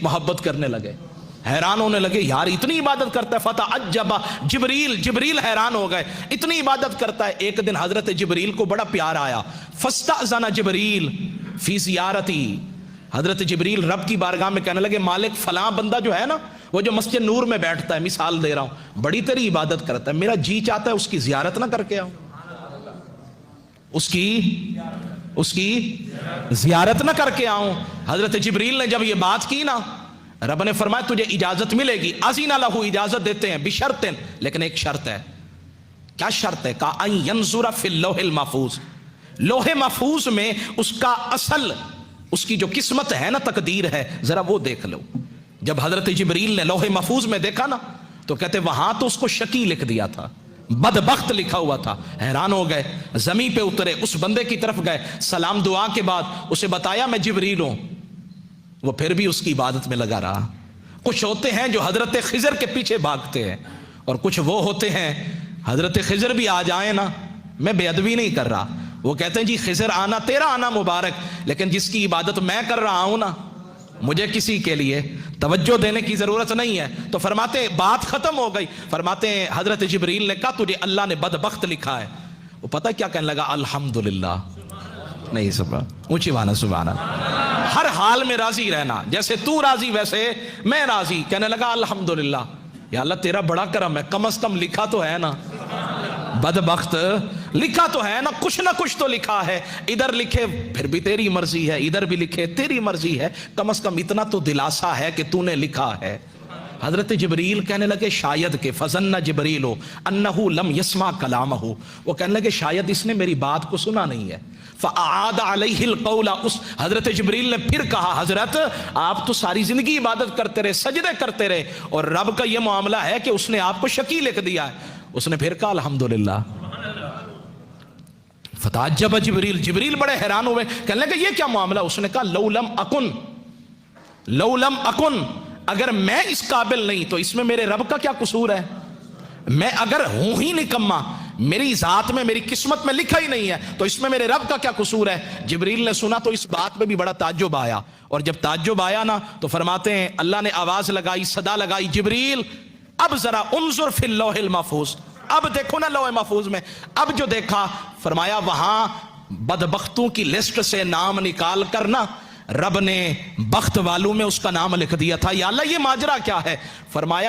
मोहब्बत करने लगे, हैरान होने लगे, यार इतनी इबादत करता है। फतअज्जबा जिब्रील हैरान हो गए, इतनी इबादत करता है। एक दिन हजरत जिब्रील को बड़ा प्यार आया, फस्तअज़ना जिब्रील फी ज़ियारती। हजरत जिब्रील रब की बारगाह में कहने लगे, मालिक फलां बंदा जो है ना, वो जो मस्जिद नूर में बैठता है, मिसाल दे रहा हूं, बड़ी तेरी इबादत करता है, मेरा जी चाहता है उसकी जियारत ना करके आऊं, उसकी जियारत ना करके आऊं। हजरत जिब्रील ने जब ये बात की ना, रब ने फरमाया तुझे इजाजत मिलेगी। अज़ीना लहू, इजाजत देते हैं, बिशर्तिन, लेकिन एक शर्त है। क्या शर्त है? का अन यंजुरा फिल लौहिल महफूज, लोहे महफूज में उसका असल, उसकी जो किस्मत है ना, तकदीर है, जरा वो देख लो। जब हजरत जिब्रील ने लोहे महफूज में देखा ना, तो कहते वहां तो उसको शकी लिख दिया था, बदबख्त लिखा हुआ था। हैरान हो गए, जमीन पे उतरे, उस बंदे की तरफ गए, सलाम दुआ के बाद उसे बताया मैं जिब्रील हूं। वो फिर भी उसकी इबादत में लगा रहा। कुछ होते हैं जो हजरत खिजर के पीछे भागते हैं, और कुछ वो होते हैं, हजरत खिजर भी आ जाए ना, मैं बेअदबी नहीं कर रहा, वो कहते हैं जी खिजर आना तेरा आना मुबारक, लेकिन जिसकी इबादत मैं कर रहा हूं ना, मुझे किसी के लिए तवज्जो देने की जरूरत नहीं है। तो फरमाते बात खत्म हो गई। फरमाते हजरत जिब्रील ने कहा तुझे अल्लाह ने बदबख्त लिखा है। वो पता क्या कहने लगा? अल्हम्दुलिल्लाह, नहीं सुबह ऊंची वाना सुभान अल्लाह, हर हाल में राजी रहना, जैसे तू राजी वैसे मैं राजी। कहने लगा अल्हम्दुलिल्लाह, या अल्लाह तेरा बड़ा करम है, कम से कम लिखा तो है ना, बदबख्त लिखा तो है ना कुछ तो लिखा है। इधर लिखे फिर भी तेरी मर्जी है, इधर भी लिखे तेरी मर्जी है, कम से कम इतना तो दिलासा है कि तूने लिखा है। हजरत जिब्रील कहने लगे शायद के फज़न्ना जिब्रील अन्नहु लम यस्मा कलामहु, वो कहने लगे शायद इसने मेरी बात को सुना नहीं है। फ़अआद अलैहिल क़ौला, उस हजरत जिब्रील ने फिर कहा हजरत आप तो सारी जिंदगी इबादत करते रहे, सजदे करते रहे, और रब का ये मामला है कि उसने आपको शकी लिख दिया है। उसने फिर कहा अल्हम्दुलिल्लाह। फतअज्जब जिब्रील बड़े हैरान हुए, कहने लगे ये क्या मामला? उसने कहा लौलम अकुन, अगर मैं इस काबिल नहीं तो इसमें मेरे रब का क्या कसूर है? मैं अगर हूं ही निकम्मा, मेरी जात में मेरी किस्मत में लिखा ही नहीं है, तो इसमें मेरे रब का क्या कसूर है? जिब्रील ने सुना तो इस बात में भी बड़ा ताज्जुब आया, और जब ताज्जुब आया ना तो फरमाते हैं अल्लाह ने आवाज लगाई, सदा लगाई, जिब्रील अब जरा उन्जुर फिल लौहिल महफूज, अब देखो ना लौह महफूज में। अब जो देखा, फरमाया वहां बदबख्तों की लिस्ट से नाम निकाल कर ना रब ने बख्त वालों में उसका नाम लिख दिया था। या अल्लाह ये माजरा क्या है? फरमाया